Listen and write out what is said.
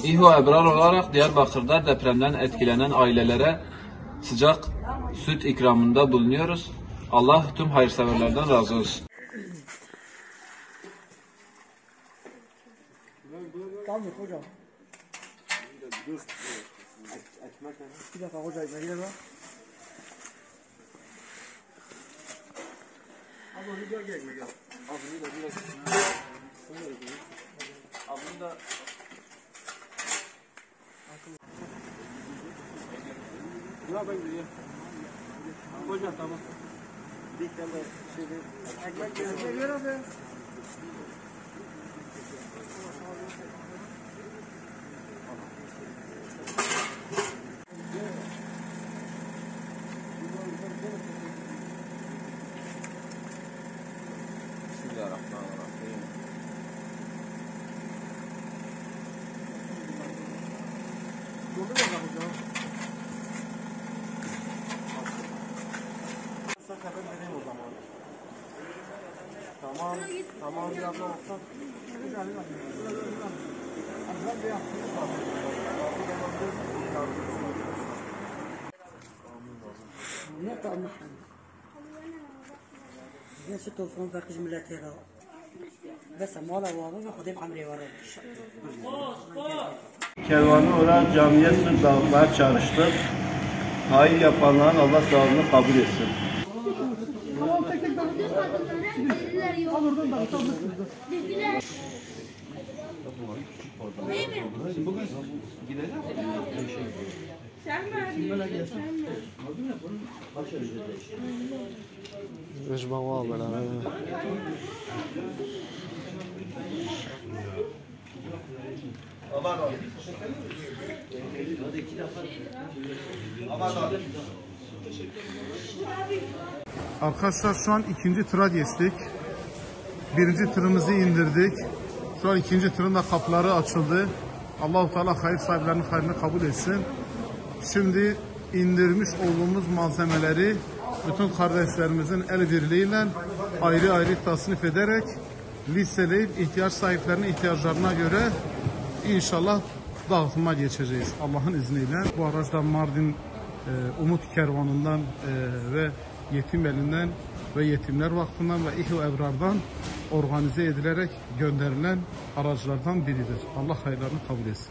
İHO Ebrar olarak Diyarbakır'da depremden etkilenen ailelere sıcak süt ikramında bulunuyoruz. Allah tüm hayırseverlerden razı olsun. Tamam hocam. Bir dakika hocam, ekmeğe bak. Abi onu bir dakika ekmeğe. Abi bunu da biraz. Abi bunu da. Ya ben gidiyorum. Hocam tamam. Bir tane şey ekmek ver abi. Bismillahirrahmanirrahim. Dolu mu hocam? Sakatın vereyim o zaman. Tamam. Tamam bir abla olsa. Ne tamam. يا ست الفون باقي جملاتي راه بس مالا واضح خديم عمري ورا Kervanı olarak camiye su dağıtmaya çalıştık. Hayır yapanların Allah sağlığını kabul etsin. Arkadaşlar şu an ikinci tıra geçtik. Birinci tırımızı indirdik. Şu an ikinci tırın da kapıları açıldı. Allah-u Teala hayır sahiplerinin hayrını kabul etsin. Şimdi indirmiş olduğumuz malzemeleri bütün kardeşlerimizin el birliğiyle ayrı ayrı tasnif ederek listeleyip ihtiyaç sahiplerinin ihtiyaçlarına göre inşallah dağıtıma geçeceğiz Allah'ın izniyle. Bu araçta Mardin Umut Kervanı'ndan ve Yetim Elinden ve Yetimler Vakfı'ndan ve İHO Ebrar'dan organize edilerek gönderilen araçlardan biridir. Allah hayırlarını kabul etsin.